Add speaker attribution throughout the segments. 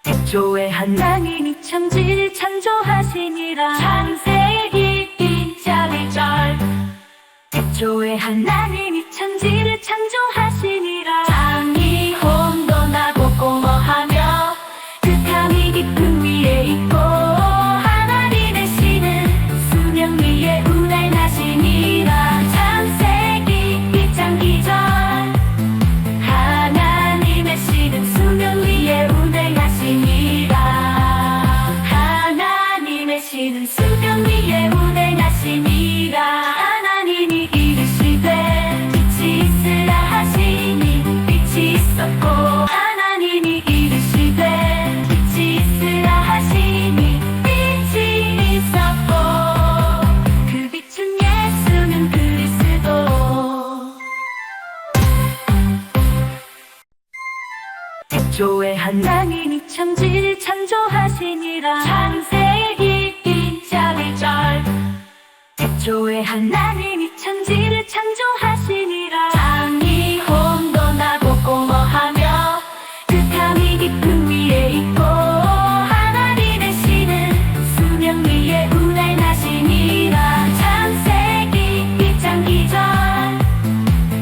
Speaker 1: 태초에 하나님이 천지를 창조하시니라. 창세기 2절. 태초에 하나님이 천지를 창조하시니라. 땅이 혼돈하고 공허하며 극함이 깊은 위에 있고 하나님의 신은 수면 위에 운행하시니라. 창세기 2장 2절. 하나님의 신은 수면 위에 운행하시니라. 하나님의 신은 수면 위에 운행하시니라. 하나님이 이르시되 빛이 있으라 하시니 빛이 있었고 하나님이 이르시되 빛이 있으라 하시니 빛이 있었고 그 빛은 예수는 그리스도. 태초에 하나님이 천지를 창조하시니라. 창세기 2장 1절. 태초에 하나님이 천지를 창조하시니라. 땅이 혼돈하고 공허하며 극함이 깊은 위에 있고 하나님의 신은 수면 위에 운행하시니라. 창세기 2장 2절.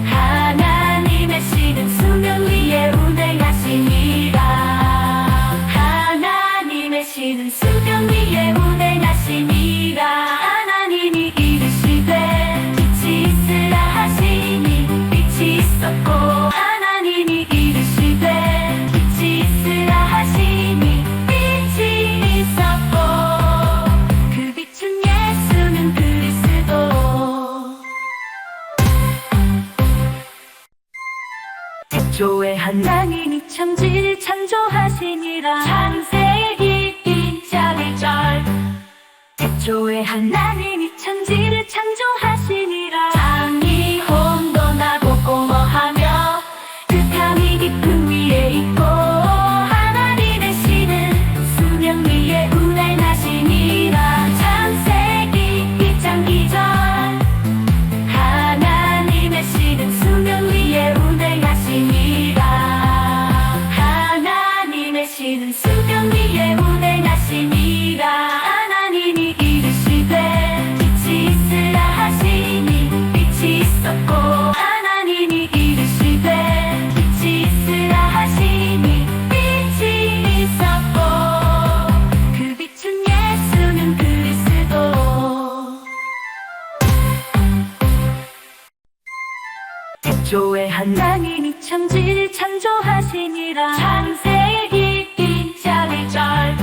Speaker 1: 하나님의 신은 수면 위에 운행하시니라. 하나님의 신은 수면 위에 운행하시니라. 하나님이 이르시되 빛이 있으라 하시니 빛이 있었고 하나님이 이르시되 빛이 있으라 하시니 빛이 있었고 그 빛은 예수는 그리스도. 태초에 하나님이 천지를 창조하시니라. 창세기 2장 1절. 태초에 하나님이 천지를 창조하시니라. 땅이 혼돈하고 공허하며 극함이 깊은 위에 있고 하나님의 신은 수면 위에 운행하시니라. 창세기 2장 2절. 하나님의 신은 수면 위에 운행하시니라. 하나님의 신은 수면 위에 운행하시니라. 하나님이 이르시되 빛이 있으라 하시니 빛이 있었고 하나님이 이르시되 빛이 있으라 하시니 빛이 있었고 그 빛은 예수는 그리스도. 태초에 하나님이 천지를 창조하시니라. 창세기 2장 1절.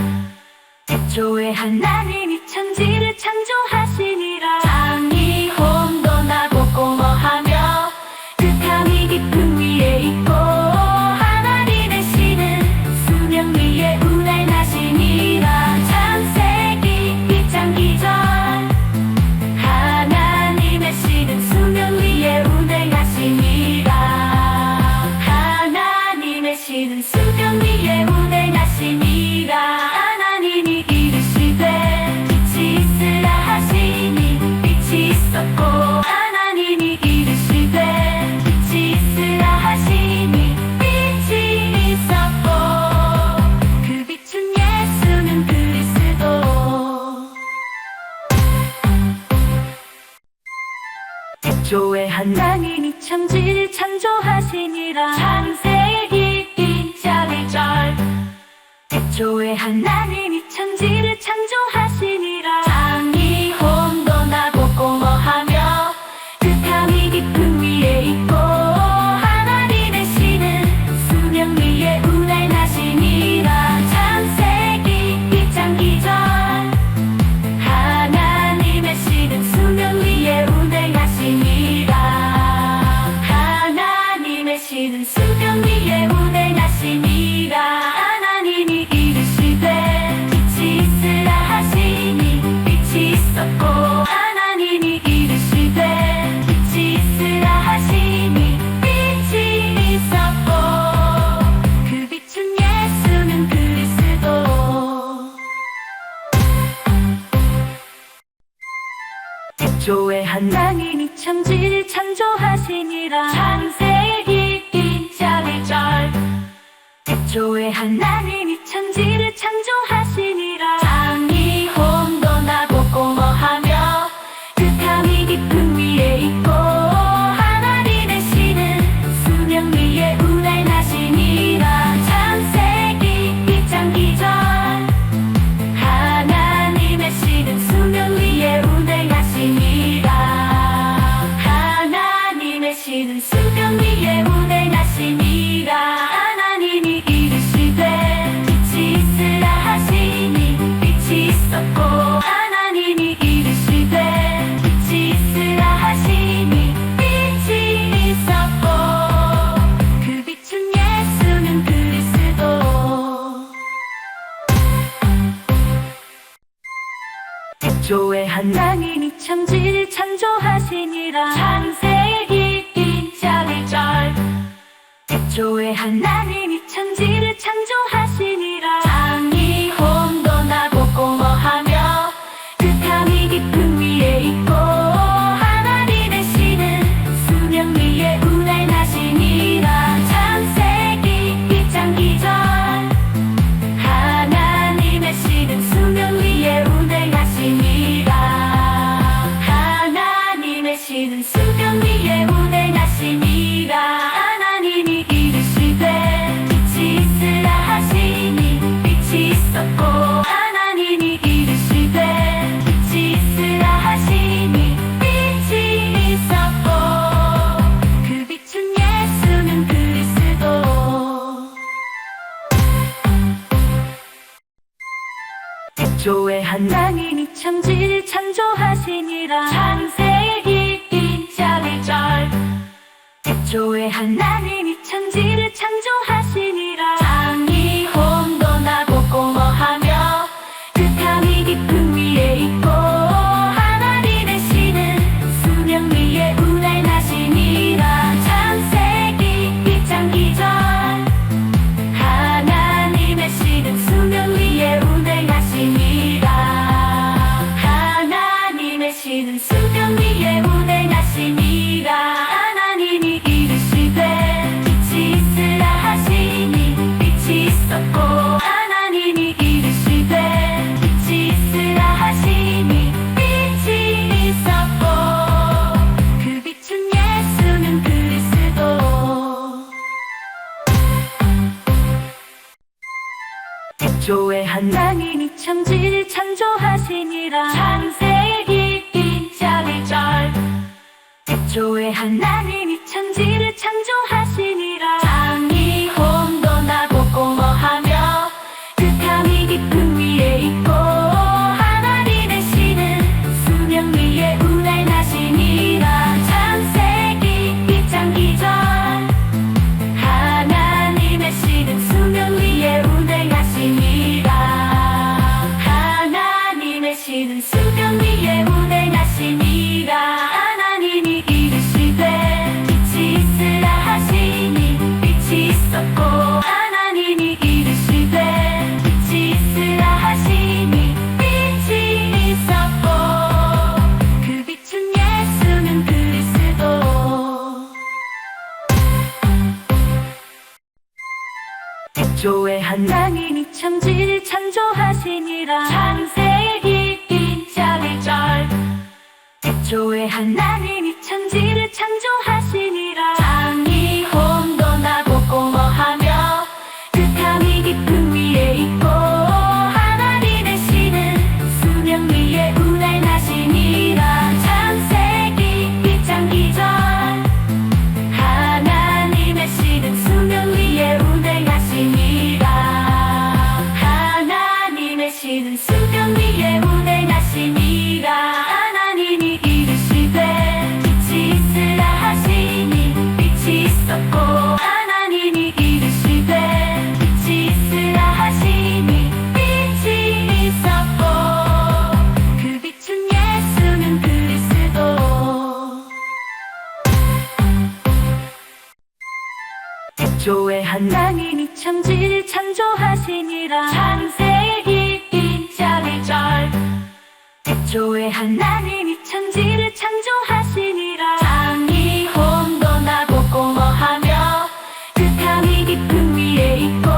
Speaker 1: 태초에 하나님이 천지를 창조하시니라. 땅이 혼돈하고 공허하며 극함이 깊은 위에 있고 하나님의 신은 수면 위에 운행하시니라. 창세기 2장 2절. 하나님의 신은 수면 위에 운행하시니라. 하나님의 신은 수면 위에 운행하시니라. 하나님이 이르시되 빛이 있으라 하시니 빛이 있었고 하나님이 이르시되 빛이 있으라 하시니 빛이 있었고 그 빛은 예수는 그리스도. 태초에 하나님이 천지를 창조하시니라. 창세기 2장 1절. 태초에 하나님이 천지를 창조하시니라. 땅이 혼돈하고 공허하며 극함이 깊은 위에 있고 하나님의 신은 수면 위에 운행하시니라. 창세기 2장 2절. 하나님의 신은 수면 위에 운행하시니라. 하나님의 신은 수면 위에 운행하시니라. 하나님이 이르시되 빛이 있으라 하시니 빛이 있었고 하나님이 이르시되 빛이 있으라 하시니 빛이 있었고 그 빛은 예수는 그리스도. 태초에 하나님이 천지를 창조하시니라. 창세기 2장 1절. 태초에 하나님이 천지를 창조하시니라. 땅이 혼돈하고 공허하며 극함이 깊은 위에 있고 하나님 되시는 수명 위에 운행하시니라. 창세기 1장 2절 하나님 되시는 수명 위에 운행하시니라. 하나님 되시는 수명 위에 운행하시니라. 하나님이 이르시되 빛이 있으라 하시니 빛이 있었고 하나님이 이르시되 빛이 있으라 하시니 빛이 있었고 그 빛은 예수는 그리스도. 태초에 하나님이 천지를 창조하시니라. 창세기 1장 1절 태초에 하나님이 천지를 창조하시니라. 땅이 혼돈하고 공허하며 극함이 깊은 위에 있고 하나님 되시는 수명 위에 운행하시니라. 창세기 1장 2절 하나님 되시는 수명 위에 운행하시니라. 하나님 되시는 수명 위에 운행하시니라. 하나님이 이르시되 빛이 있으라 하시니 빛이 있었고 하나님이 이르시되 빛이 있으라 하시니 빛이 있었고 그 빛은 예수는 그리스도. 태초에 하나님이 천지를 창조하시니라. 창세기 1장 1절 태초에 하나님이 천지를 창조하시니라. 땅이 혼돈하고 공허하며 극함이 깊은 위에 있고 하나님 되시는 수명 위에 운행하시니라. 창세기 1장 2절 하나님 되시는 수명 위에 운행하시니라. 하나님 되시는 수명 위에 운행하시니라. 하나님이 이르시되 빛이 있으라 하시니 빛이 있었고 하나님이 이르시되 빛이 있으라 하시니 빛이 있었고 그 빛은 예수는 그리스도. 태초에 하나님이 천지를 창조하시니라. 창세기 1장 1절 태초에 하나님이 천지를 창조하시니라. 땅이 혼돈하고 공허하며 극함이 깊은 위에 있고 하나님 되시는 수명 위에 운행하시니라. 창세기 1장 2절 하나님 되시는 수명 위에 운행하시니라. 하나님 되시는 수명 위에 운행하시니라. 하나님이 이르시되 빛이 있으라 하시니 빛이 있었고 하나님이 이르시되 빛이 있으라 하시니 빛이 있었고 그 빛은 예수는 그리스도. 태초에 하나님이 천지를 창조하시니라. 창세기 1장 1절 태초에 하나님이 천지를 창조하시니라. 땅이 혼돈하고 공허하며 극함이 깊은 위에 있고 하나님 되시는 수명 위에 운행하시니라. 창세기 1장 2절 하나님 되시는 수명 위에 운행하시니라. 하나님 되시는 수명 위에 운행하시니라. 하나님이 이르시되 빛이 있으라 하시니 빛이 있었고 하나님이 이르시되 빛이 있으라 하시니 빛이 있었고 그 빛은 예수는 그리스도. 태초에 하나님이 천지를 창조하시니라. 창세기 1장 1절 태초에 하나님이 천지를 창조하시니라. 땅이 혼돈하고 공허하며 극함이 깊은 위에 있고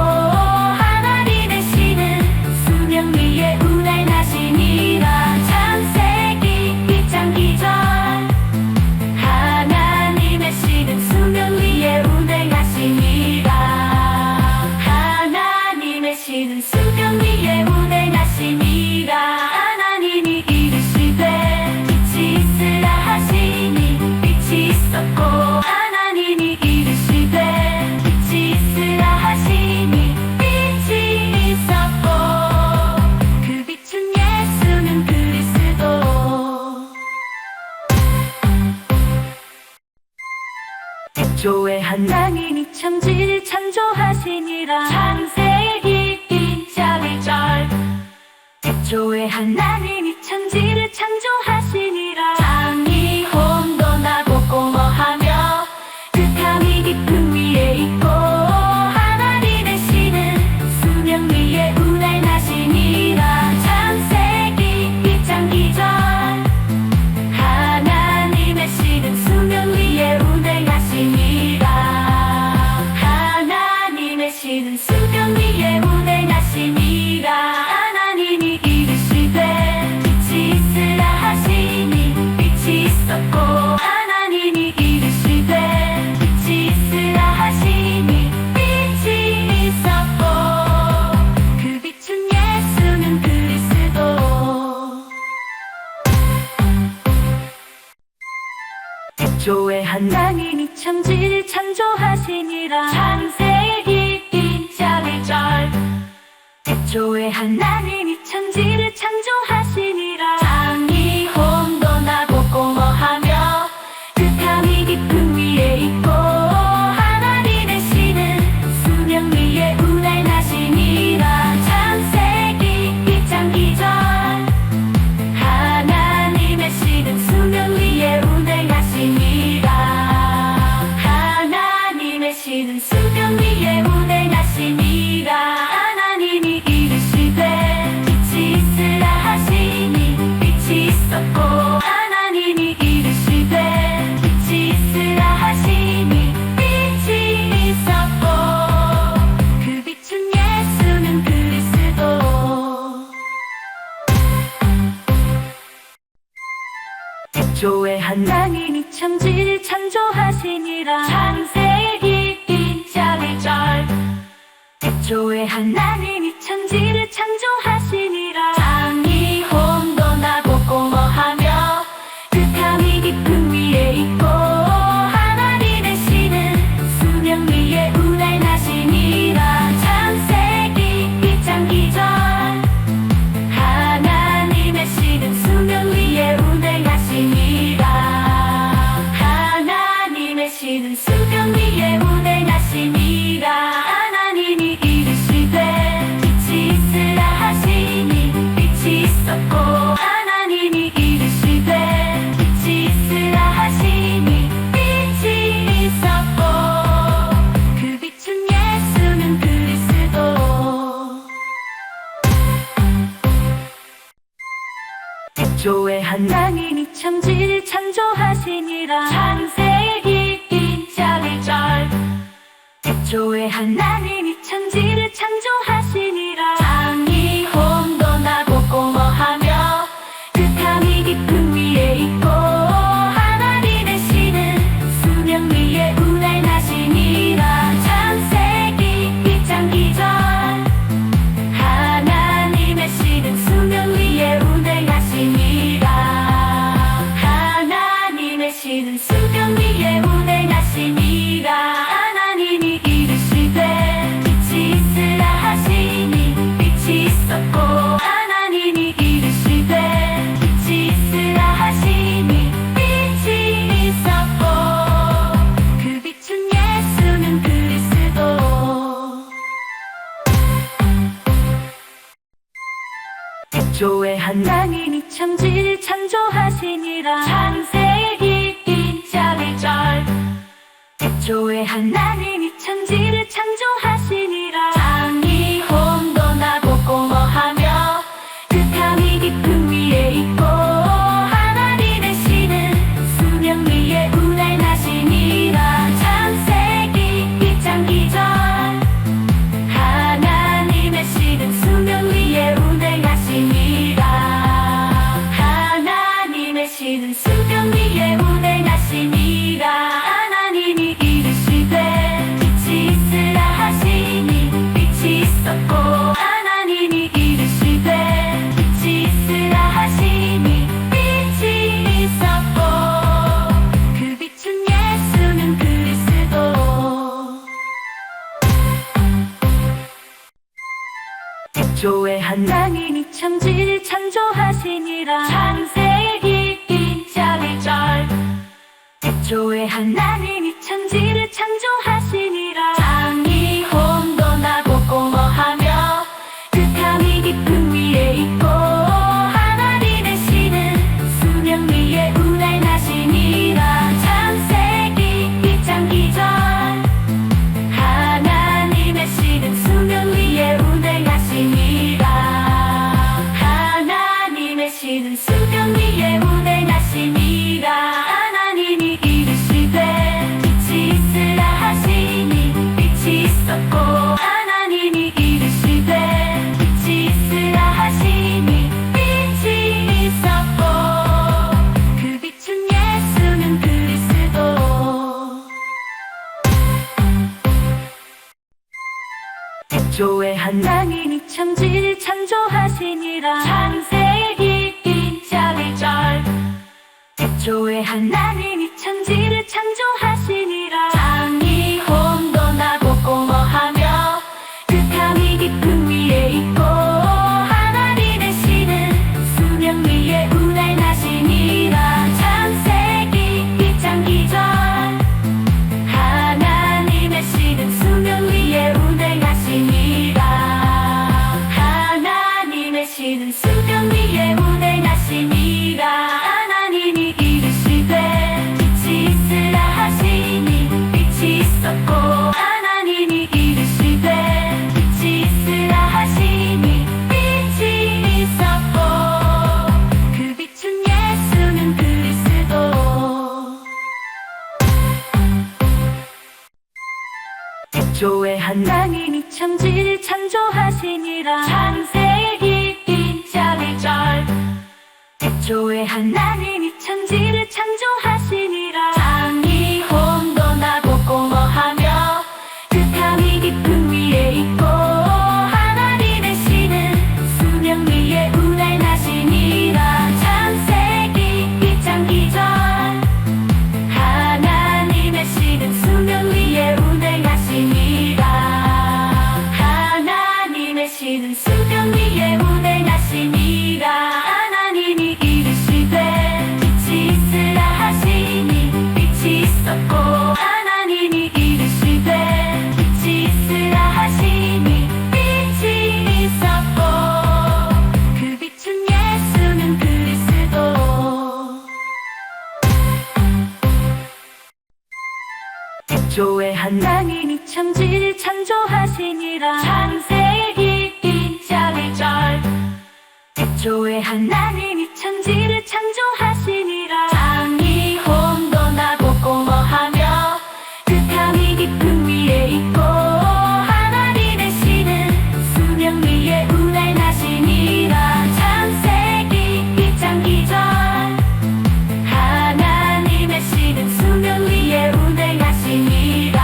Speaker 1: 창조하시니라. 창세기 1절 1절 태초에 하나님이 천지를 창조하시니라. 땅이 혼돈하고 공허하며 극함이 깊음 위에 있고 하나님의 신은 수면 위에 운행하시니라. 창세기 1장 2절 하나님의 신은 수면 위에 운행하시니라. 하나님의 신은 수면 위에 운행하시니라. 하나님이 이르시되 빛이 있으라 하시니 빛이 있었고 하나님이 이르시되 빛이 있으라 하시니 빛이 있었고 그 빛은 예수는 그리스도. 태초에 하나님이 천지를 창조하시니라. 창세기 1절 1절 태초에 하나님이 천지를 창조하시니라. 땅이 혼돈하고 공허하며 극함이 깊음 위에 있고 하나님의 신은 수면 위에 운행하시니라. 창세기 1장 2절 하나님의 신은 수면 위에 운행하시니라. 하나님의 신은 수면 위에 운행하시니라. 하나님이 이르시되 빛이 있으라 하시니 빛이 있었고 하나님이 이르시되 빛이 있으라 하시니 빛이 있었고 그 빛은 예수는 그리스도. 태초에 하나님이 천지를 창조하시니라. 창세기 1절 1절 태초에 하나님이 천지를 창조하시니라. 땅이 혼돈하고 공허하며 극함이 깊음 위에 있고 하나님의 신은 수면 위에 운행하시니라. 창세기 1장 2절 하나님의 신은 수면 위에 운행하시니라. 하나님의 신은 수면 위에 운행하시니라. 하나님이 이르시되 빛이 있으라 하시니 빛이 있었고 하나님이 이르시되 빛이 있으라 하시니 빛이 있었고 그 빛은 예수는 그리스도. 태초에 하나님이 천지를 창조하시니라. 창세기 1절 1절 태초에 하나님이 천지를 창조하시니라. 땅이 혼돈하고 공허하며 극함이 깊음 위에 있고 하나님의 신은 수면 위에 운행하시니라. 창세기 1장 2절 하나님의 신은 수면 위에 운행하시니라. 하나님의 신은 수면 위에 운행하시니라. 하나님이 이르시되 빛이 있으라 하시니 빛이 있었고 하나님이 이르시되 빛이 있으라 하시니 빛이 있었고 그 빛은 예수는 그리스도. 태초에 하나님이 천지를 창조하시니라. 창세기 1절 1절 태초에 하나님이 천지를 창조하시니라. 땅이 혼돈하고 공허하며 극함이 깊음 위에 있고 하나님의 신은 수면 위에 운행하시니라. 창세기 1장 2절 하나님의 신은 수면 위에 운행하시니라. 하나님의 신은 수면 위에 운행하시니라. 하나님이 이르시되 빛이 있으라 하시니 빛이 있었고 하나님이 이르시되 빛이 있으라 하시니 빛이 있었고 그 빛은 예수는 그리스도. 태초에 하나님이 천지를 창조하시니라. 창세기 1절 1절 태초에 하나님이 천지를 창조하시니라. 땅이 태초에 하나님이 천지를 창조하시니라. 창세기 2장 1절. 태초에 하나님이 천지를 창조하시니라. 땅이 혼돈하고 공허하며 극함이 깊음 위에 있고 하나님의 신은 수면 위에 운행하시니라. 창세기 2장 2절. 하나님의 신은 수면 위에 운행하시니라. 하나님의 신은 수면 위에 운행하시니라. 하나님이 이르시되 빛이 있으라 하시니 빛이 있었고 하나님이 이르시되 빛이 있으라 하시니 빛이 있었고 그 빛은 예수는 그리스도. 태초에 하나님이 천지를 창조하시니라. 창세기 2장 1절. 태초에 하나님이 천지를 창조하시니라. 땅이 혼돈하고 공허하며 극함이 깊음 위에 있고 하나님의 신은 수면 위에 운행하시니라. 창세기 2장 2절. 하나님의 신은 수면 위에 운행하시니라. 하나님의 신은 수면 위에 운행하시니라. 하나님이 이르시되 빛이 있으라 하시니 빛이 있었고 하나님이 이르시되 빛이 있으라 하시니 빛이 있었고 그 빛은 예수는 그리스도. 태초에 하나님이 천지를 창조하시니라. 창세기 2장 1절. 태초에 하나님이 천지를 창조하시니라. 땅이 혼돈하고 공허하며 극함이 깊음 위에 있고 하나님의 신은 수면 위에 운행하시니라. 창세기 2장 2절. 하나님의 신은 수면 위에 운행하시니라.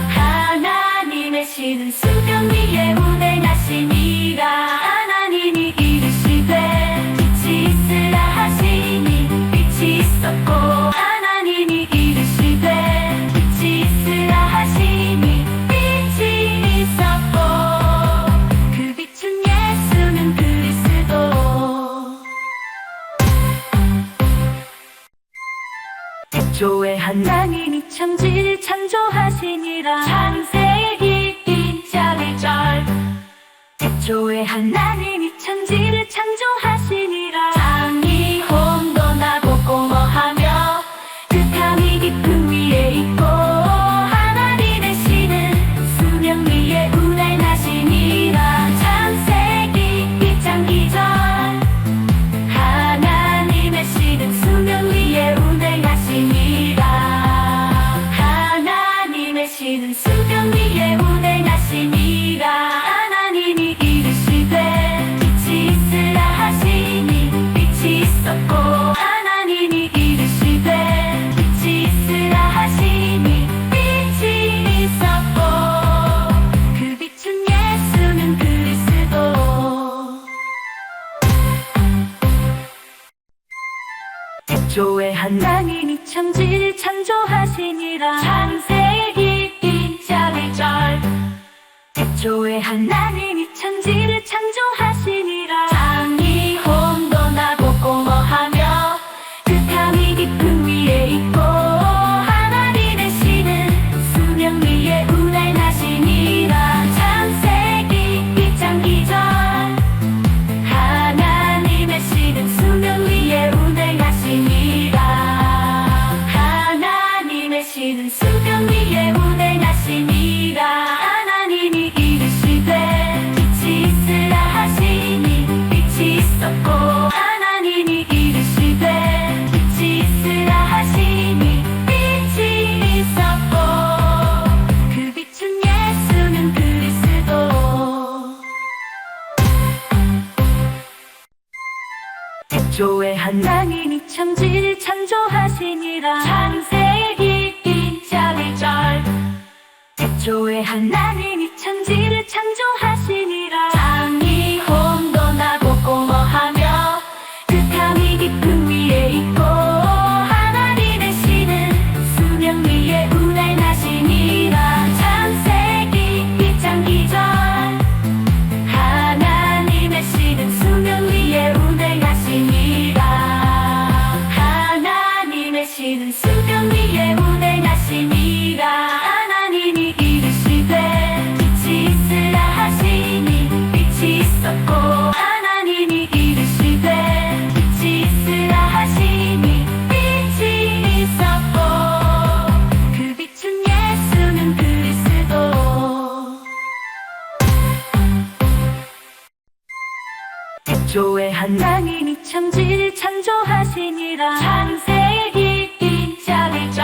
Speaker 1: 하나님의 신은 수면 위에 운행하시니라. 하나님이 이르시되 빛이 있으라 하시니 빛이 있었고 하나님이 이르시되 빛이 있으라 하시니 빛이 있었고 그 빛은 예수는 그리스도. 태초에 하나님이 천지를 창조하시니라. 창세기 2장 1절. 태초에 하나님이 천지를 창조하시니라. 땅이 혼돈하고 공허하며 극함이 깊음 위에 있고 하나님의 신은 수면 위에 운행하시니라. 창세기 2장 2절. 하나님의 신은 수면 위에 운행하시니라. 하나님의 신은 수면 위에 운행하시니라. 하나님이 이르시되 빛이 있으라 하시니 빛이 있었고 하나님이 이르시되 빛이 있으라 하시니 빛이 있었고 그 빛은 예수는 그리스도. 태초에 하나님이 천지를 창조하시니라. 창세기 2장 1절. 태초에 하나님이 천지를 창조하시니라. 땅이 혼돈하고 공허하며 극함이 깊음 위에 있고 하나님의 신은 수면 위에 운행하시니라. 창세기 2장 2절. 하나님의 신은 수면 위에 운행하시니라. 하나님의 신은 수면 위에 운행하시니라. 하나님이 이르시되 빛이 있으라 하시니 빛이 있었고 하나님이 이르시되 빛이 있으라 하시니 빛이 있었고 그 빛은 예수는 그리스도. 태초에 하나님이 천지를 창조하시니라. 창세기 2장 1절. 태초에 하나님이 천지를 창조하시니라. 땅이 혼돈하고 공허하며 극함이 깊음 위에 있고 하나님 되시는 수명 위에 운행하시니라. 창세기 1장 2절 하나님 되시는 수명 위에 운행하시니라. 하나님 되시는 수명 위에 운행하시니라. 하나님이 이르시되 빛이 있으라 하시니 빛이 있었고 하나님이 이르시되 빛이 있으라 하시니 빛이 있었고 그 빛은 예수는 그리스도. 태초에 하나님이 천지를 창조하시니라. 창세기 1장 1절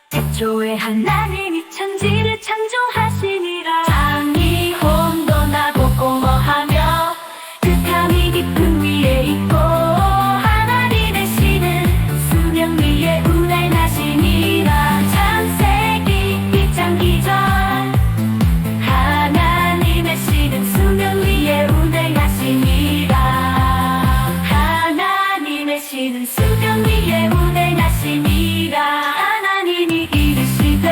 Speaker 1: 태초에 하나님이 천지를 창조하시니라. 땅이 혼돈하고 공허하며 극함이 깊음 위에 있고 하나님 되시는 수명 위에 운행하시니라. 창세기 1장 2절 하나님 되시는 수명 위에 운행하시니라. 하나님 되시는 수명 위에 운행하시니라. 하나님이 이르시되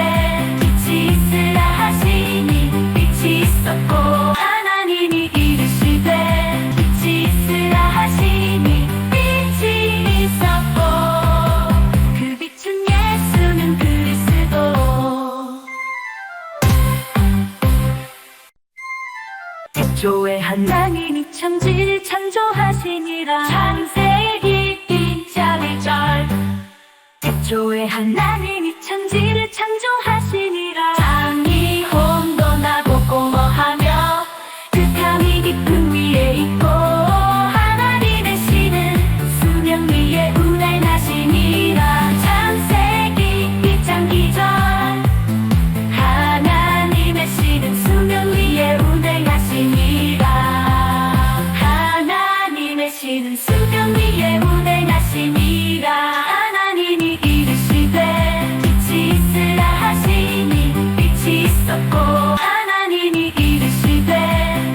Speaker 1: 빛이 있으라 하시니 빛이 있었고 하나님이 이르시되 빛이 있으라 하시니 빛이 있었고 그 빛은 예수는 그리스도. 태초에 하나님이 천지를 창조하시니라. 창세기 1장 1절 태초에 하나님이 천지를 창조하시니라. 땅이 혼돈하고 공허하며 극함이 깊음 위에 있고 하나님 되시는 수명 위에 운행하시니라. 창세기 1장 2절 하나님 되시는 수명 위에 운행하시니라. 하나님 되시는 수명 위에 운행하시니라. 하나님이 이르시되 빛이 있으라 하시니 빛이 있었고 하나님이 이르시되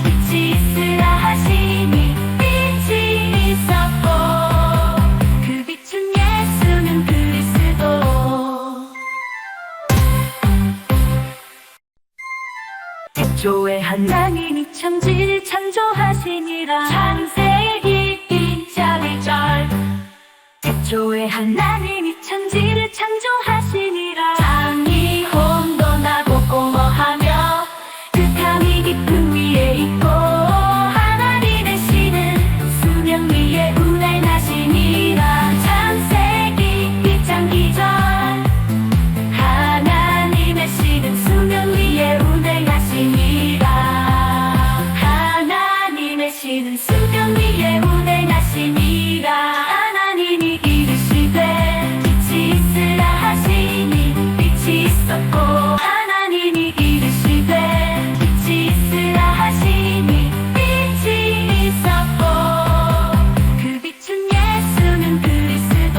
Speaker 1: 빛이 있으라 하시니 빛이 있었고 그 빛은 예수는 그리스도. 태초에 하나님이 천지를 창조하시니라. 창세기 1장 1절 태초에 하나님이 천지를 창조하시니라. 땅이 혼돈하고 공허하며 극함이 깊음 위에 있고 하나님 되시는 수명 위에 운행하시니라. 창세기 1장 2절 하나님 되시는 수명 위에 운행하시니라. 하나님 되시는 수명 위에 운행하시니라. 하나님이 이르시되 빛이 있으라 하시니 빛이 있었고 하나님이 이르시되 빛이 있으라 하시니 빛이 있었고 그 빛은 예수는 그리스도.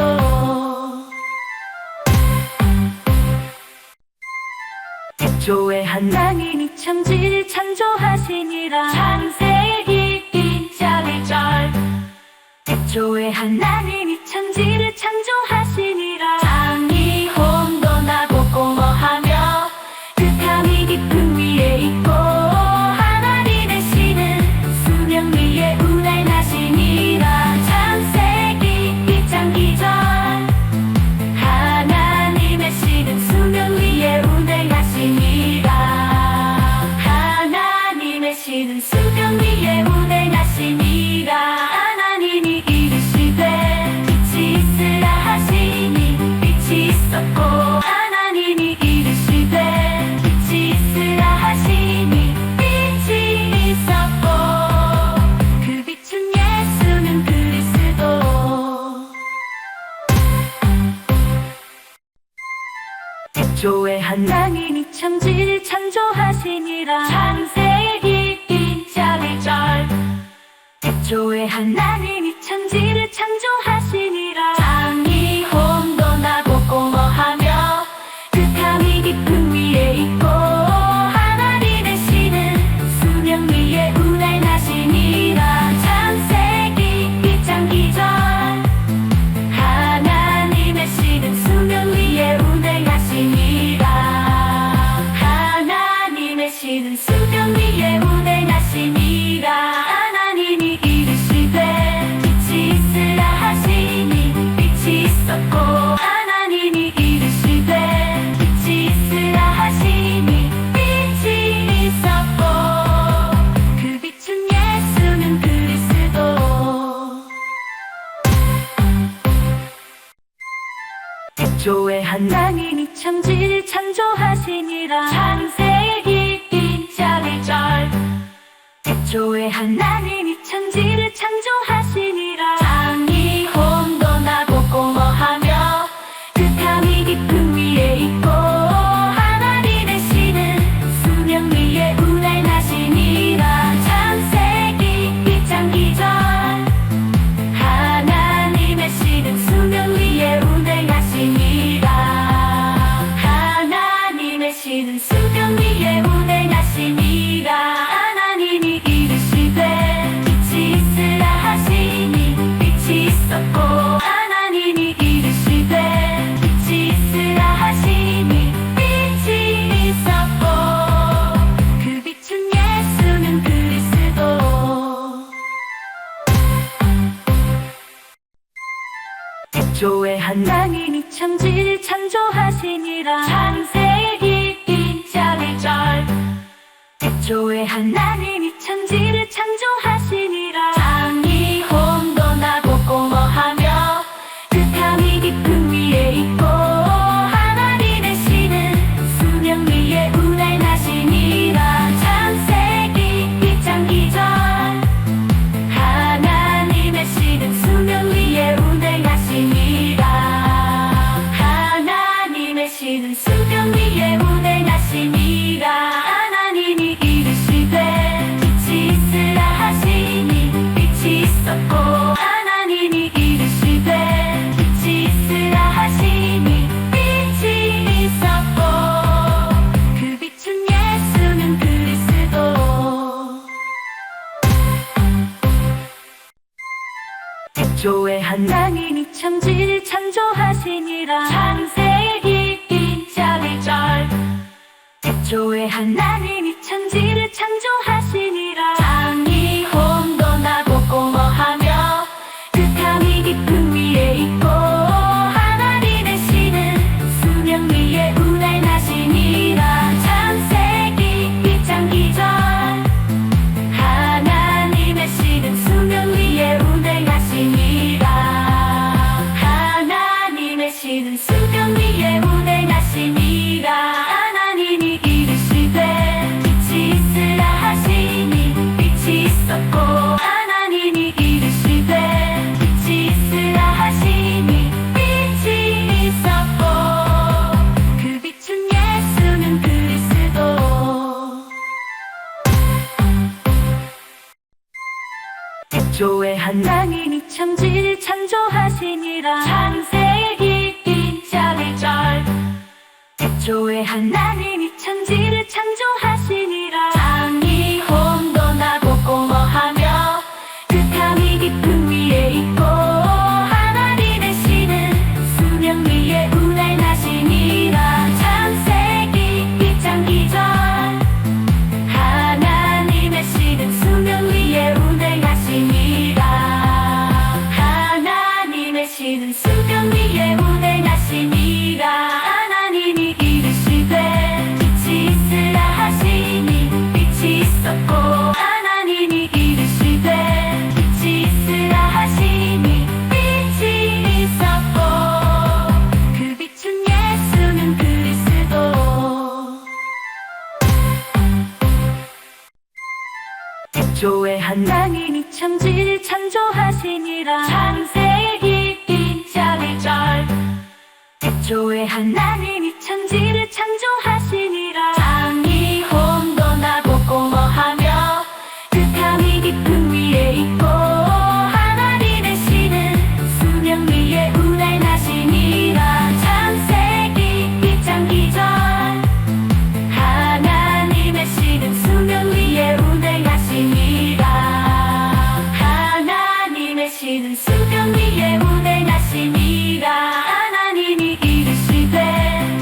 Speaker 1: 태초에 하나님이 천지를 창조하시니라. 창세기 1장 1절 태초에 하나님이 천지를 창조하시니라. 땅이 혼돈하고 공허하며 극함이 깊음 위에 있고 하나님 되시는 수명 위에 운행하시니라. 창세기 1장 2절 하나님 되시는 수명 위에 운행하시니라. 하나님 되시는 수명 위에 운행하시니라. 하나님이 이르시되 빛이 있으라 하시니 빛이 있었고 하나님이 이르시되 빛이 있으라 하시니 빛이 있었고 그 빛은 예수는 그리스도. 태초에 하나님이 천지를 창조하시니라. 창세기 1장 1절 태초에 하나님이 천지를 창조하시니라. 땅이 혼돈하고 공허하며 극함이 깊음 위에 있고 하나님 되시는 하나님이 천지를 창조하시니라. 창세기 2장 1절. 태초에 하나님이 천지를 창조하시니라. 땅이 혼돈하고 공허하며 극함이 깊음 위에 있고 하나님의 신은 수면 위에 운행하시니라. 창세기 2장 2절. 하나님의 신은 수면 위에 운행하시니라. 하나님의 신은 수면 위에 운행하시니라. 하나님이 이르시되 빛이 있으라 하시니 빛이 있었고 하나님이 이르시되 빛이 있으라 하시니 빛이 있었고 그 빛은 예수는 그리스도. 태초에 하나님이 천지를 창조하시니라. 창세기 2장 1절. 태초에 하나님이 천지를 창조하시니라. 땅이 혼돈하고 공허하며 극함이 깊음 위에 있고 하나님의 신은 수면 위에 운행하시니라. 창세기 2장 2절. 하나님의 신은 수면 위에 운행하시니라. 하나님의 신은 수면 위에 운행하시니라. 하나님이 이르시되 빛이 있으라 하시니 빛이 있었고 하나님이 이르시되 빛이 있으라 하시니 빛이 있었고 그 빛은 예수는 그리스도. 태초에 하나님이 천지를 창조하시니라. 창세기 2장 1절. 태초에 하나님이 천지를 창조하시니라. 땅이 혼돈하고 공허하며 극함이 깊음 위에 있고 하나님의 신은 수면 위에 운행하시니라. 창세기 2장 2절. 하나님의 신은 수면 위에 운행하시니라. 하나님의 신은 수면 위에 운행하시니라. 하나님이 이르시되 빛이 있으라 하시니 빛이 있었고 하나님이 이르시되 빛이 있으라 하시니 빛이 있었고 그 빛은 예수는 그리스도. 태초에 하나님이 천지를 창조하시니라. 창세기 2장 1절. 태초에 하나님이 천지를 창조하시니라. 땅이 혼돈하고 공허하며 극함이 깊음 위에 있고 하나님의 신은 수면 위에 운행하시니라. 창세기 2장 2절. 하나님의 신은 수면 위에 운행하시니라. 하나님의 신은 수면 위에 운행하시니라. 하나님이 이르시되 빛이 있으라 하시니 빛이 있었고 하나님이 이르시되 빛이 있으라 하시니 빛이 있었고 그 빛은 예수는 그리스도. 태초에 하나님이 천지를 창조하시니라. 창세기 2장 1절. 태초에 하나님이 천지를 창조하시니라. 땅이 혼돈하고 공허하며 극함이 깊음 위에 있고 하나님의 신은 수면 위에 운행하시니라. 창세기 2장 2절. 하나님의 신은 수면 위에 운행하시니라. 하나님의 신은 수면 위에 운행하시니라. 하나님이 이르시되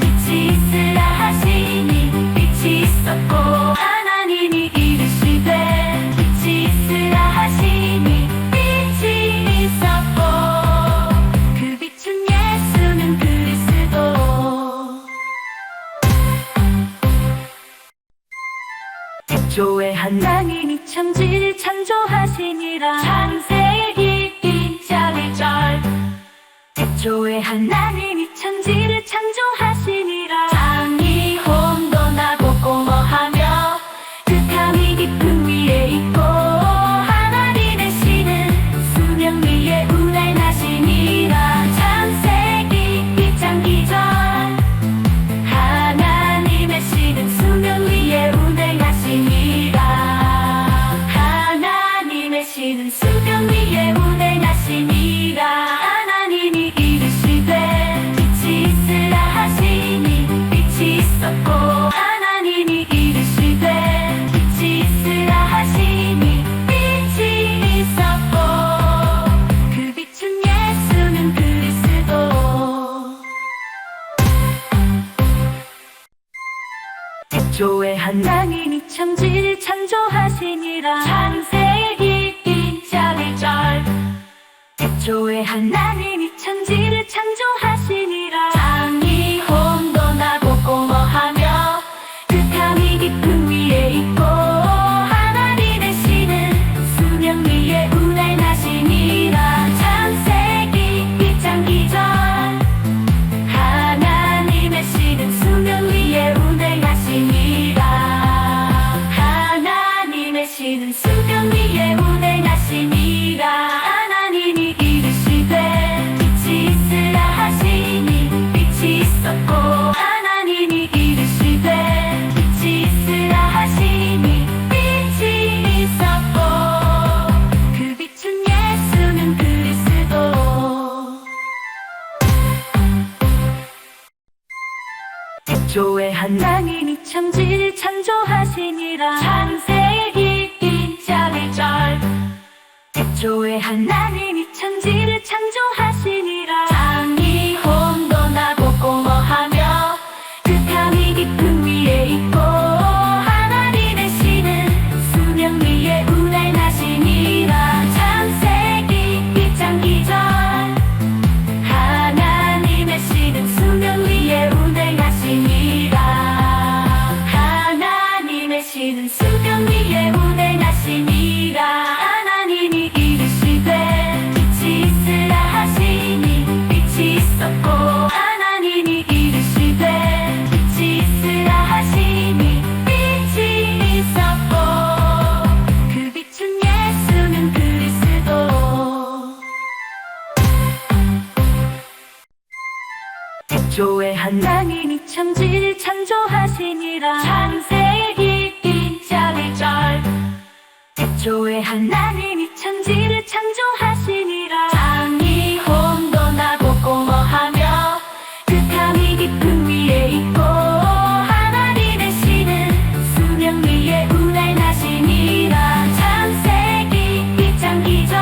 Speaker 1: 빛이 있으라 하시니 빛이 있었고 하나님이 이르시되 빛이 있으라 하시니 빛이 있었고 그 빛은 예수는 그리스도. 태초에 하나님이 천지를 창조하시니라. 창세기 2장 1절. 태초에 하나님이 천지를 창조하시니라. 창조하시니라. 창세기 1절 태초에 하나님이 천지를 창조하시니라. 땅이 혼돈하고 공허하며 극함이 깊음 위에 있고 하나님의 신은 수면 위에 운행하시니라. 창세기 1장 2절 하나님의 신은 수면 위에 운행하시니라. 하나님의 신은 수면 위에 운행하시니라. 하나님이 이르시되 빛이 있으라 하시니 빛이 있었고 하나님이 이르시되 빛이 있으라 하시니 빛이 있었고 그 빛은 예수는 그리스도. 태초에 하나님이 천지를 창조하시니라. 창세기 1장 1절 태초에 하나님이 천지를 창조하시니라. 땅이 혼돈하고 공허하며 극함이 깊음 위에 있고 하나님의 신은 수면 위에 운행하시니라. 창세기 1장 2절 하나님의 신은 수면 위에 운행하시니라. 하나님의 신은 수면 위에 운행하시니라. 하나님이 이르시되 빛이 있으라 하시니 빛이 있었고 하나님이 이르시되 빛이 있으라 하시니 빛이 있었고 그 빛은 예수는 그리스도. 태초에 하나님이 천지를 창조하시니라. 창세기 1장 1절 태초에 하나님이 천지를 창조하시니라. 땅이 혼돈하고 공허하며 극함이 깊음 위에 있고 하나님의 신은 수면 위에 운행하시니라. 창세기 1장 2절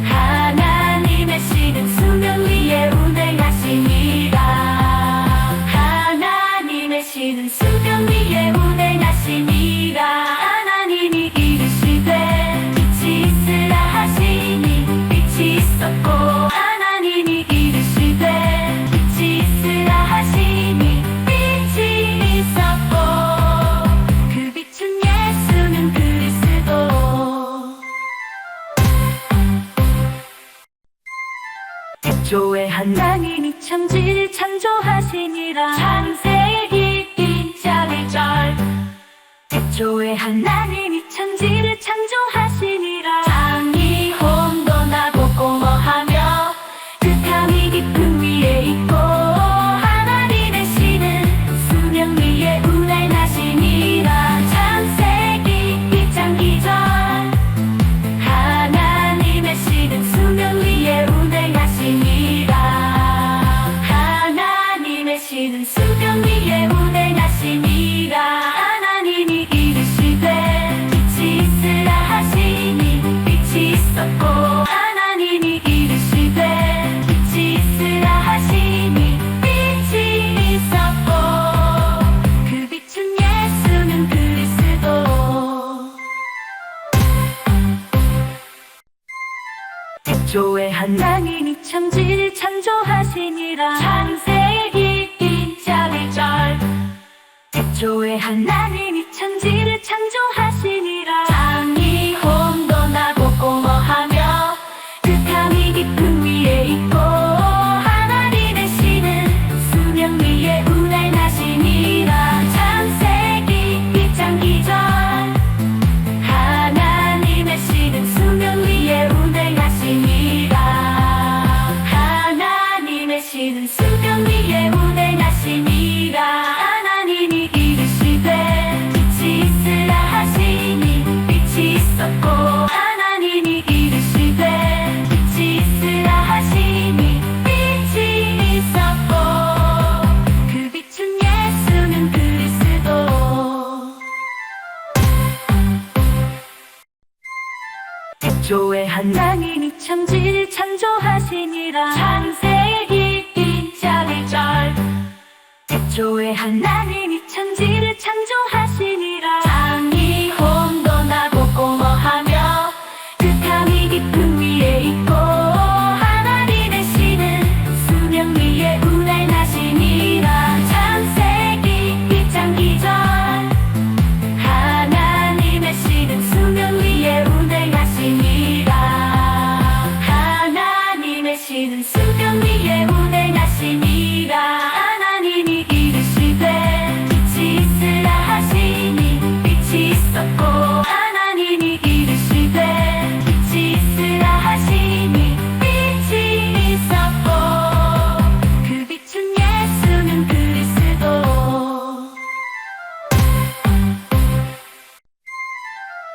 Speaker 1: 하나님의 신은 수면 위에 운행하시니라. 하나님의 신은 수면 위에 운행하시니라. 하나님이 이르시되 빛이 있으라 하시니 빛이 있었고 하나님이 이르시되 빛이 있으라 하시니 빛이 있었고 그 빛은 예수는 그리스도. 태초에 하나님이 천지를 창조하시니라. 창세기 1장 1절 태초에 하나님이 천지를 창조하시니라. 땅이 혼돈하고 공허하며 극함이 깊음 위에 있고 하나님의 신은 수면 위에 운행하시니라. 창세기 1장 2절 하나님의 신은 수면 위에 운행하시니라. 하나님의 신은 수면 위에 운행하시니라. 하나님이 이르시되 빛이 있으라 하시니 빛이 있었고 하나님이 이르시되 빛이 있으라 하시니 빛이 있었고 그 빛은 예수는 그리스도. 태초에 하나님이 천지를 창조하시니라. 창세기 1장 1절 태초에 하나님이 천지를 창조하시니라. 땅이 혼돈하고 공허하며 극함이 깊음 위에 있고 하나님의 신은 수면 위에 운행하시니라. 창세기 1장 2절 하나님의 신은 수면 위에 운행하시니라. 하나님의 신은 수면 위에 운행하시니라. 하나님이 이르시되 빛이 있으라 하시니 빛이 있었고 하나님이 이르시되 빛이 있으라 하시니 빛이 있었고 그 빛은 예수는 그리스도. 태초에 하나님이 천지를 창조하시니라. 창세기 1장 1절 태초에 하나님이 천지를 창조하시니라. 땅이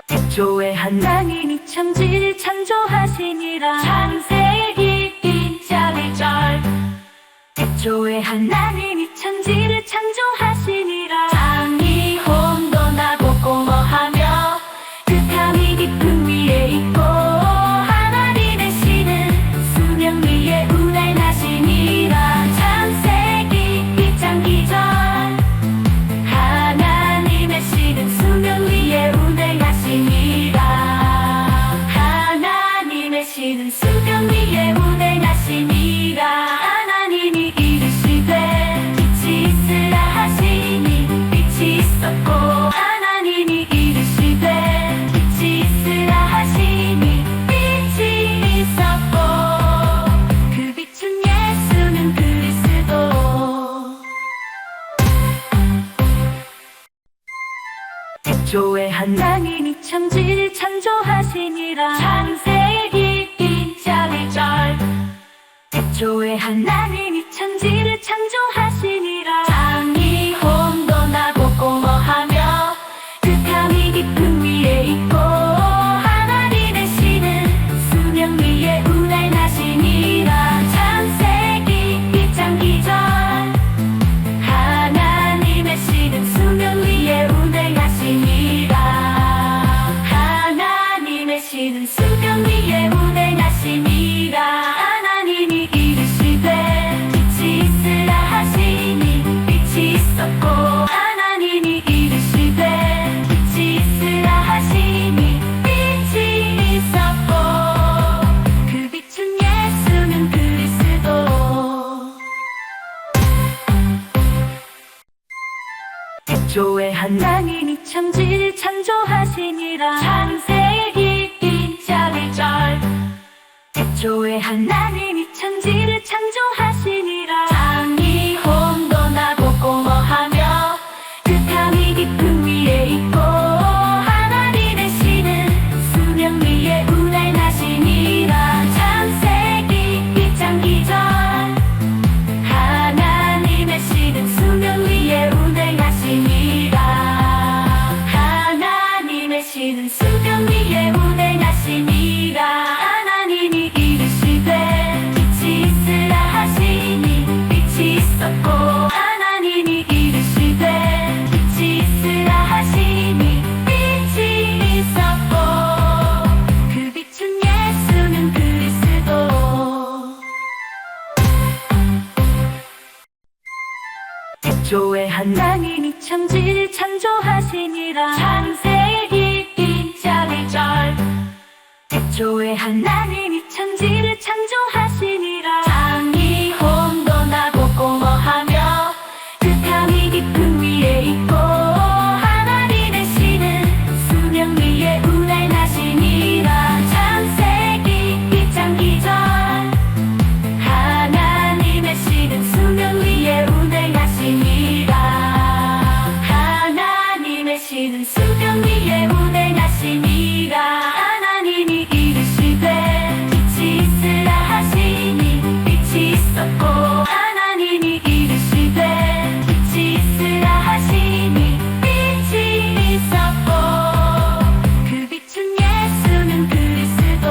Speaker 1: 태초에 하나님이 천지를 창조하시니라. 창세기 2절. 태초에 하나님이 천지를 창조하시니라. 땅이 혼돈하고 공허하며 극함이 깊은 위에 있고 하나님의 신은 수면 위에 운행하시니라. 창세기 2장 2절. 하나님의 신은 수면 위에 운행하시니라. 하나님의 신은 수면 위에 운행하시니라. 하나님이 이르시되 빛이 있으라 하시니 빛이 있었고 하나님이 이르시되 빛이 있으라 하시니 빛이 있었고 그 빛은 예수는 그리스도. 태초에 하나님이 천지를 창조하시니라. 창세기 2장 1절. 태초에 하나님이 천지를 창조하시니라. 땅이 혼돈하고 공허하며 극함이 깊은 위에 있고 하나님의 신은 수면 위에 운행하시니라. 창세기 2장 2절. 하나님의 신은 수면 위에 운행하시니라. 하나님의 신은 수면 위에 운행하시니라. 하나님이 이르시되 빛이 있으라 하시니 빛이 있었고 하나님이 이르시되 빛이 있으라 하시니 빛이 있었고 그 빛은 예수는 그리스도. 태초에 하나님이 천지를 창조하시니라. 창세기 2장 1절. 태초에 하나님이 천지를 창조하시니라. 땅이 혼돈하고 공허하며 극함이 깊은 위에 있고 하나님의 신은 수면 위에 운행하시니라. 창세기 2장 2절. 하나님의 신은 수면 위에 운행하시니라. 하나님의 신은 수면 위에 운행하시니라. 하나님이 이르시되 빛이 있으라 하시니 빛이 있었고 하나님이 이르시되 빛이 있으라 하시니 빛이 있었고 그 빛은 예수는 그리스도. 태초에 하나님이 천지를 창조하시니라. 창세기 2장 1절. 태초에 하나님이 천지를 창조하시니라. 땅이 혼돈하고 공허하며 극함이 깊은 위에 있고 하나님의 신은 수면 위에 운행하시니라. 창세기 2장 2절. 하나님의 신은 수면 위에 운행하시니라. 하나님의 신은 수면 위에 운행하시니라. 하나님이 이르시되 빛이 있으라 하시니 빛이 있었고 하나님이 이르시되 빛이 있으라 하시니 빛이 있었고 그 빛은 예수는 그리스도.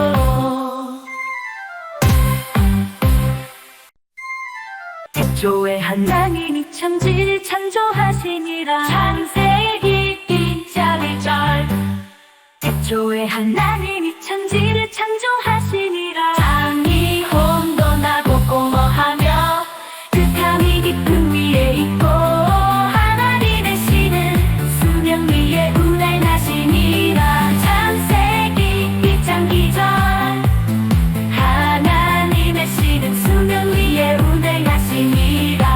Speaker 1: 태초에 하나님이 천지를 창조하시니라. 창세기 2장 1절. 태초에 하나님이 천지를 창조하시니라. 땅이 혼돈하고 공허하며 극함이 깊은 위에 있고 하나님의 신은 수면 위에 운행하시니라. 창세기 2장 2절. 하나님의 신은 수면 위에 운행하시니라.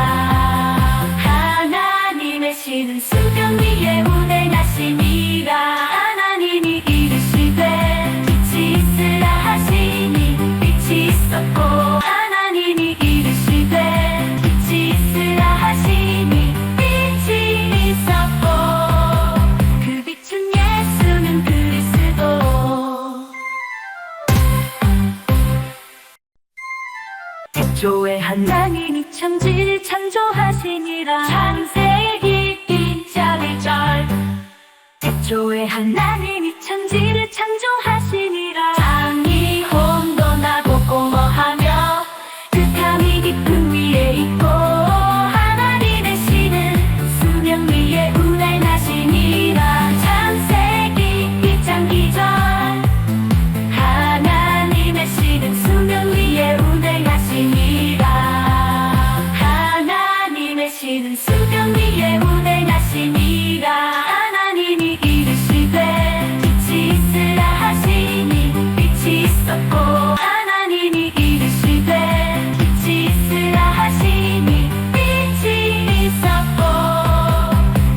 Speaker 1: 하나님의 신은 수면 위에 운행하시니라. 하나님이 이르시되 빛이 있으라 하시니 빛이 있었고 하나님이 이르시되 빛이 있으라 하시니 빛이 있었고 그 빛은 예수는 그리스도. 태초에 하나님이 천지를 창조하시니라. 창세기 2장 1절. 태초에 하나님이 천지를 창조하시니라. 땅이 혼돈하고 공허하며 극함이 깊은 위에 있고 하나님의 신은 수면 위에 운행하시니라. 창세기 1장 2절 하나님의 신은 수면 위에 운행하시니라. 하나님의 신은 수면 위에 운행하시니라. 하나님이 이르시되 빛이 있으라 하시니 빛이 있었고 하나님이 이르시되 빛이 있으라 하시니 빛이 있었고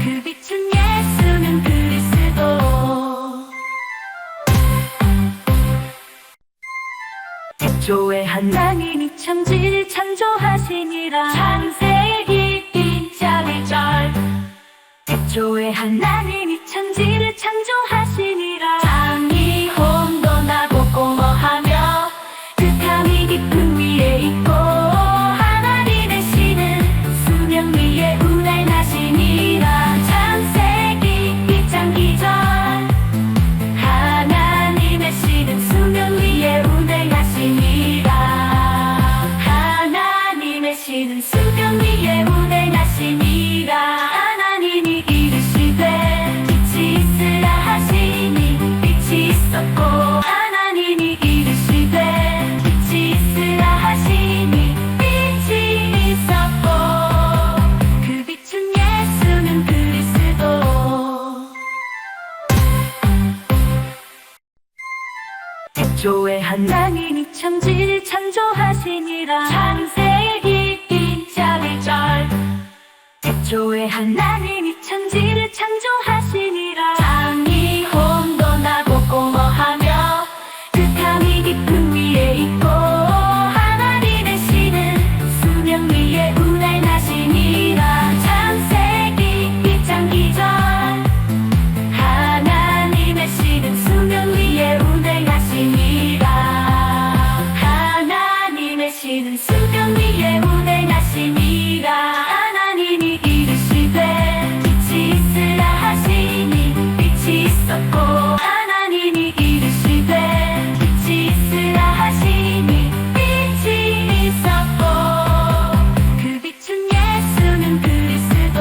Speaker 1: 그 빛은 예수는 그리스도. 태초에 하나님이 천지를 창조하시니라. 창세기 2장 1절 태초에 하나님이 천지를 창조하시니라. 땅이 혼돈하고 공허하며 극함이 깊은 위에 있고 하나님의 신은 수면 위에 운행하시니라. 창세기 1장 2절 하나님의 신은 수면 위에 운행하시니라. 하나님의 신은 수면 위에 운행하시니라. 하나님이 이르시되 빛이 있으라 하시니 빛이 있었고 하나님이 이르시되 빛이 있으라 하시니 빛이 있었고 그 빛은 예수는 그리스도. 태초에 하나님이 천지를 창조하시니라. 창세기 2장 1절 태초에 하나님이 천지를 창조하시니라. 땅이 혼돈하고 공허하며 극함이 깊은 위에 있고 하나님의 신은 수면 위에 운행하시니라. 창세기 1장 2절 하나님의 신은 수면 위에 운행하시니라. 하나님의 신은 수면 위에 운행하시니라. 하나님이 이르시되 빛이 있으라 하시니 빛이 있었고 하나님이 이르시되 빛이 있으라 하시니 빛이 있었고 그 빛은 예수는 그리스도.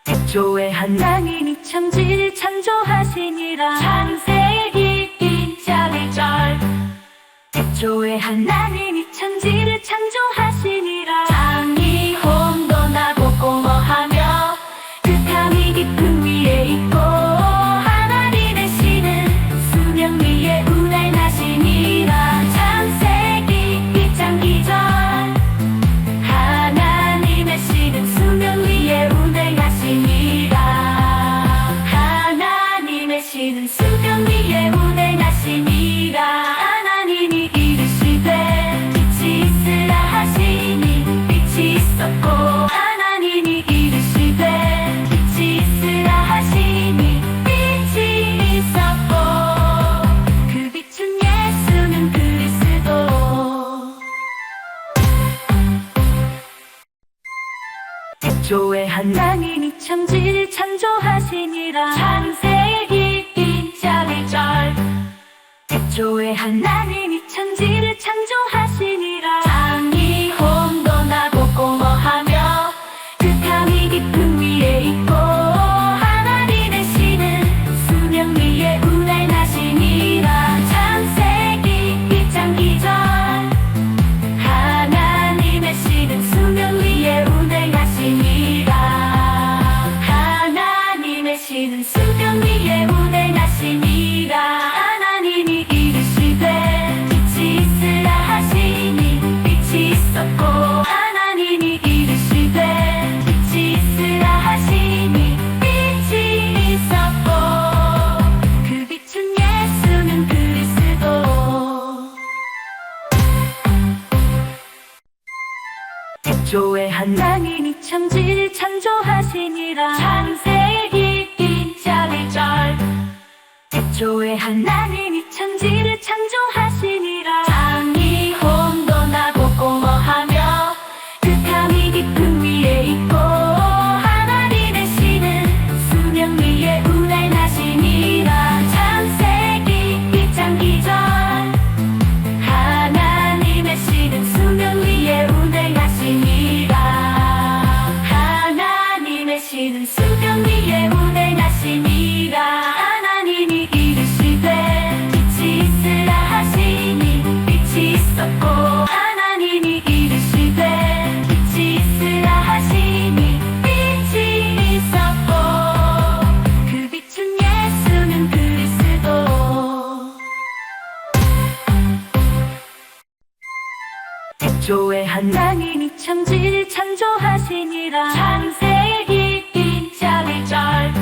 Speaker 1: 태초에 하나님이 천지를 창조하시니라. 창세기 2장 1절 태초에 하나님이 천지를 창조하시니라. 땅이 혼돈하고 공허하며 극함이 깊은 위에 있고 하나님의 신은 수면 위에 운행하시니라. 창세기 1장 2절 하나님의 신은 수면 위에 운행하시니라. 하나님의 신은 수면 위에 운행하시니라. 하나님이 이르시되 빛이 있으라 하시니 빛이 있었고 하나님이 이르시되 빛이 있으라 하시니 빛이 있었고 그 빛은 예수는 그리스도. 태초에 하나님이 천지를 창조하시니라. 창세기 2장 1절 태초에 하나님이 천지를 창조하시니라. 땅이 혼돈하고 공허하며 극함이 깊은 위에 있고 하나님의 신은 수면 위에 운행하시니라. 창세기 1장 2절 하나님의 신은 수면 위에 운행하시니라. 하나님의 신은 수면 위에 운행하시니라. 하나님이 이르시되 빛이 있으라 하시니 빛이 있었고 하나님이 이르시되 빛이 있으라 하시니 빛이 있었고 그 빛은 예수는 그리스도. 태초에 하나님이 천지를 창조하시니라. 창세기 2장 1절 태초에 하나님이 천지를 창조하시니라. 땅이 혼돈하고 공허하며 극함이 깊은 위에 있고 수명 위에 운행하시니라. 하나님이 이르시되 빛이 있으라 하시니 빛이 있었고, 하나님이 이르시되 빛이 있으라 하시니 빛이 있었고, 그 빛은 예수는 그리스도. 태초에 하나님이 천지를 창조하시니라. 창세기 2장 1절.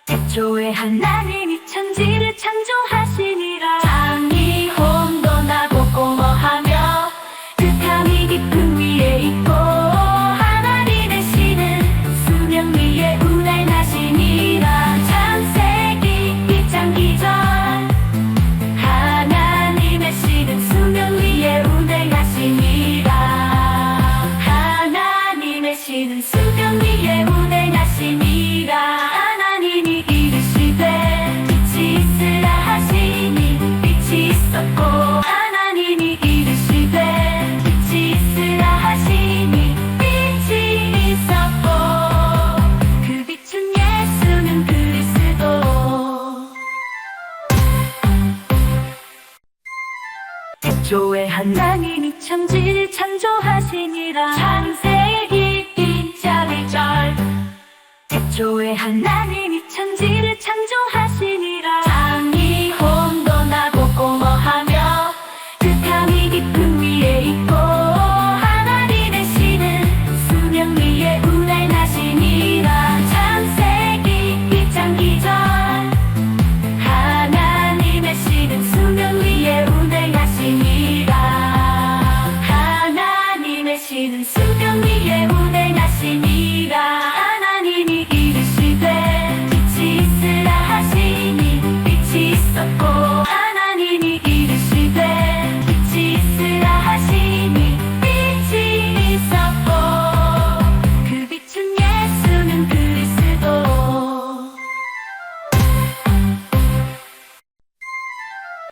Speaker 1: 태초에 하나님이 천지를 창조하시니라. 땅이 혼돈하고 공허하며 극함이 깊음 위에 있고, 하나님의 신은 수명 위에 운행하시니라. 창세기 2장 2절. 하나님의 신은 수명 위에 운행하시니라. 하나님의 신은 수명 위에 운행하시니라. 하나님이 이르시되 빛이 있으라 하시니 빛이 있었고, 하나님이 이르시되 빛이 있으라 하시니 빛이 있었고, 그 빛은 예수는 그리스도. 태초에 하나님이 천지를 창조하시니라. 창세기 2장 1절. 태초에 하나님이 천지를 창조하시니라. 땅이 혼돈하고 공허하며 극함이 깊음 위에 있고, 하나님의 신은 수명 위에 운행하시니라. 창세기 2장 2절. 하나님의 신은 수명 위에 운행하시니라. 하나님의 신은 수명 위에 운행하시니라. 하나님이 이르시되 빛이 있으라 하시니 빛이 있었고, 하나님이 이르시되 빛이 있으라 하시니 빛이 있었고, 그 빛은 예수는 그리스도.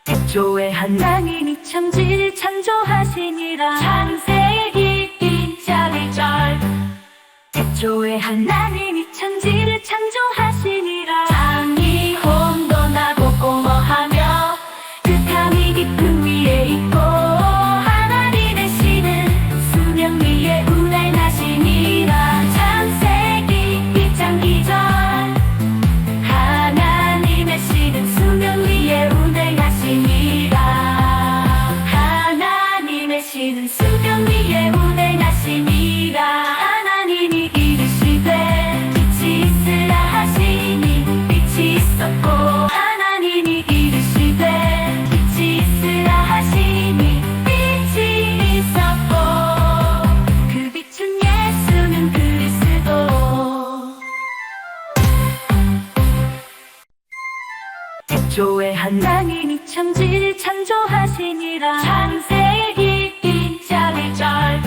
Speaker 1: 태초에 하나님이 천지를 창조하시니라. 창세기 2장 1절. 태초에 하나님이 천지를 창조하시니라. 땅이 혼돈하고 공허하며 극함이 깊음 위에 있고, 하나님의 신은 수명 위에 운행하시니라. 창세기 2장 2절. 하나님의 신은 수명 위에 운행하시니라. 하나님의 신은 수명 위에 운행하시니라. 하나님이 이르시되 빛이 있으라 하시니 빛이 있었고, 하나님이 이르시되 빛이 있으라 하시니 빛이 있었고, 그 빛은 예수는 그리스도. 태초에 하나님이 천지를 창조하시니라. 창세기 2장 1절.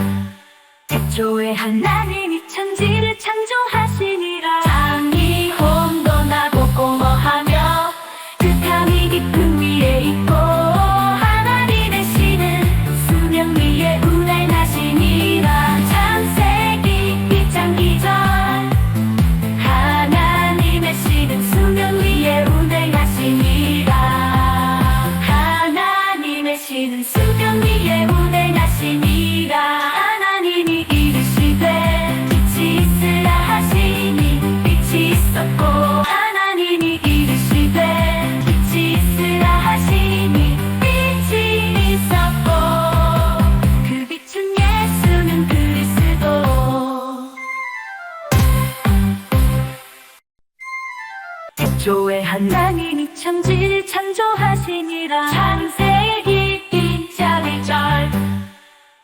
Speaker 1: 태초에 하나님이 천지를 창조하시니라. 땅이 혼돈하고 공허하며 극함이 깊음 위에 있고, 하나님의 신은 수명 위에 운행하시니라. 창세기 2장 2절. 하나님의 신은 수명 위에 운행하시니라. 하나님의 신은 수명 위에 운행하시니라. 하나님이 이르시되 빛이 있으라 하시니 빛이 있었고, 하나님이 이르시되 빛이 있으라 하시니 빛이 있었고, 그 빛은 예수는 그리스도. 태초에 하나님이 천지를 창조하시니라. 창세기 2장 1절.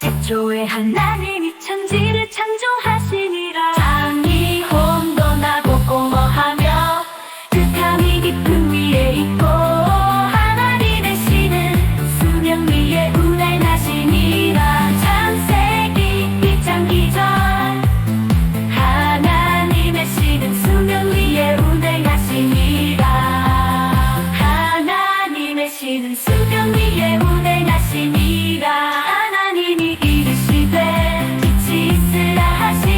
Speaker 1: 태초에 하나님이 천지를 창조하시니라. 땅이 혼돈하고 공허하며 극함이 깊음 위에 있고, 하나님의 신은 수명 위에 운행하시니라. 창세기 2장 2절. 하나님의 신은 수명 위에 운행하시니라. 하나님의 신은 수명 위에 운행하시니라. 하나님이 이르시되 빛이 있으라 하시니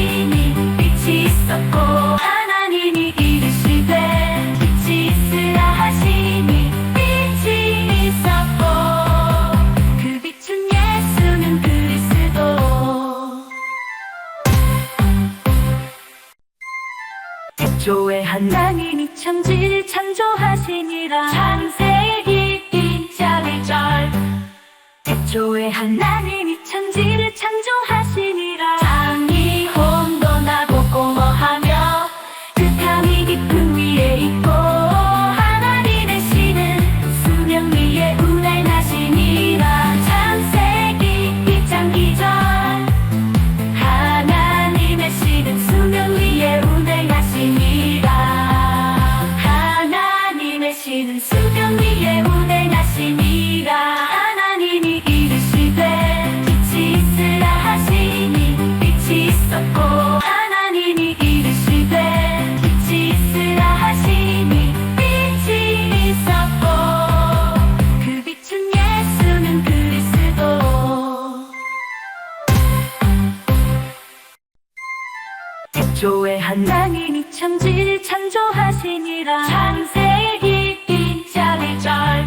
Speaker 1: 태초에 하나님이 천지를 창조하시니라. 창세기 2절. 태초에 하나님이 천지를 창조하시니라. 땅이 혼돈하고 공허하며 흑암이 깊은 위에 있고 하나님의 신은 수면 위에 운행하시니라. 창세기 2장 2절. 하나님의 신은 수면 위에 운행하시니라. 하나님의 신은 수면 위에 운행하시니라. 하나님이 이르시되 빛이 있으라 하시니 빛이 있었고 하나님이 이르시되 빛이 있으라 하시니 빛이 있었고 그 빛은 예수는 그리스도. 태초에 하나님이 천지를 창조하시니라. 창세기 2장 1절.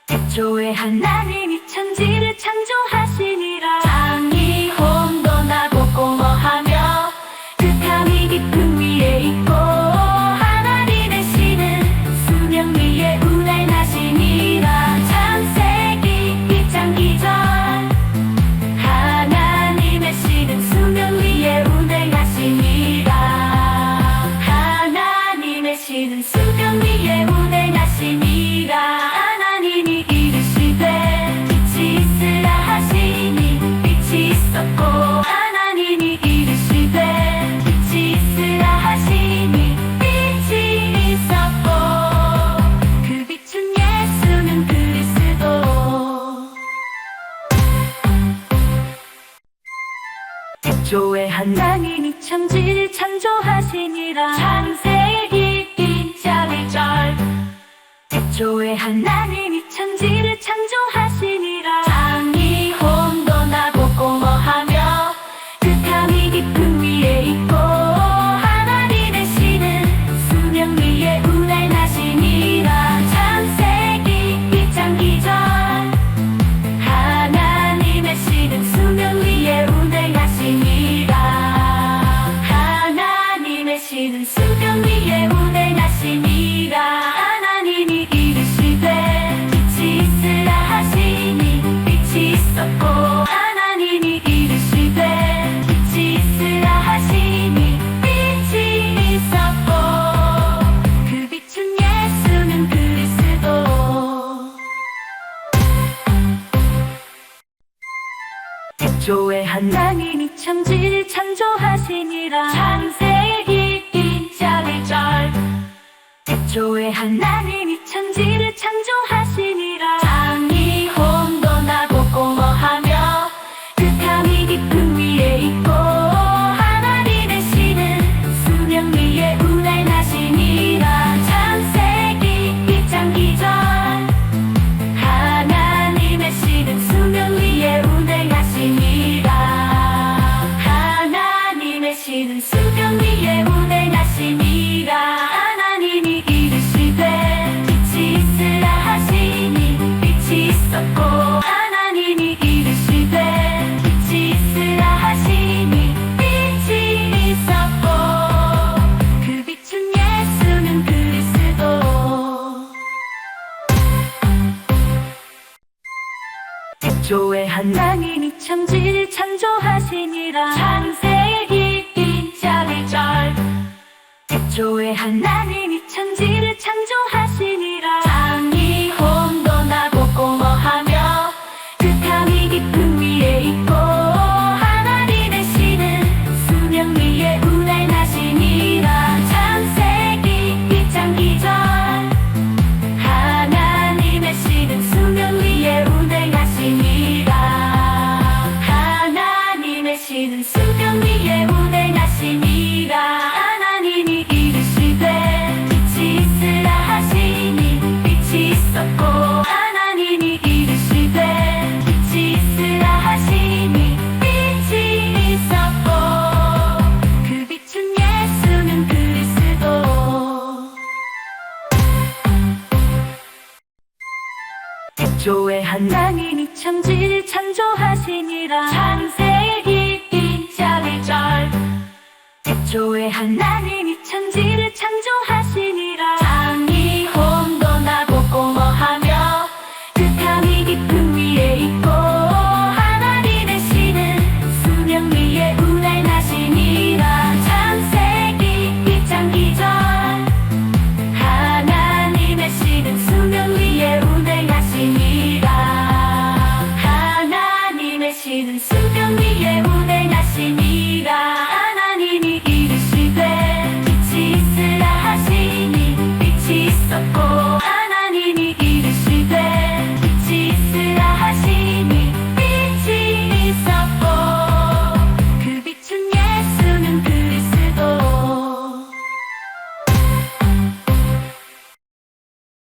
Speaker 1: 태초에 하나님이 천지를 창조하시니라. 땅이 혼돈하고 공허하며 흑암이 깊은 위에 있고 하나님의 신은 수면 위에 운행하시니라. 창세기 2장 2절. 하나님의 신은 수면 위에 운행하시니라. 하나님의 신은 수면 위에 운행하시니라. 하나님이 이르시되 빛이 있으라 하시니 빛이 있었고 하나님이 이르시되 빛이 있으라 하시니 빛이 있었고 그 빛은 예수는 그리스도. 태초에 하나님이 천지를 창조하시니라. 창세기 2장 1절. 태초에 하나님이 천지를 창조하시니라. 땅이 혼돈하고 공허하며 흑암이 깊은 위에 있고 하나님의 신은 수면 위에 운행하시니라. 창세기 2장 2절. 하나님의 신은 수면 위에 운행하시니라. 하나님의 신은 수면 위에 운행하시니라. 하나님이 이르시되 빛이 있으라 하시니 빛이 있었고 하나님이 이르시되 빛이 있으라 하시니 빛이 있었고 그 빛은 예수는 그리스도. 태초에 하나님이 천지를 창조하시니라. 창세기 2장 1절. 태초에 하나님이 천지를 창조하시니라. 땅이 혼돈하고 공허하며 흑암이 깊은 위에 있고 하나님의 신은 수면 위에 운행하시니라. 창세기 2장 2절. 하나님의 신은 수면 위에 운행하시니라. 하나님의 신은 수면 위에 운행하시니라. 하나님이 이르시되 빛이 있으라 하시니 빛이 있었고 하나님이 이르시되 빛이 있으라 하시니 빛이 있었고 그 빛은 예수는 그리스도. 태초에 하나님이 천지를 창조하시니라. 창세기 2장 1절. 태초에 하나님이 천지를 창조하시니라. 땅이 혼돈하고 공허하며 흑암이 깊은 위에 있고 하나님의 신은 수면 위에 운행하시니라. 창세기 2장 2절. 하나님의 신은 수면 위에 운행하시니라. 하나님의 신은 수면 위에 운행하시니라. 하나님이 이르시되 빛이 있으라 하시니 빛이 있었고 하나님이 이르시되 빛이 있으라 하시니 빛이 있었고 그 빛은 예수는 그리스도. 태초에 하나님이 천지를 창조하시니라. 창세기 2장 1절. 태초에 하나님이 천지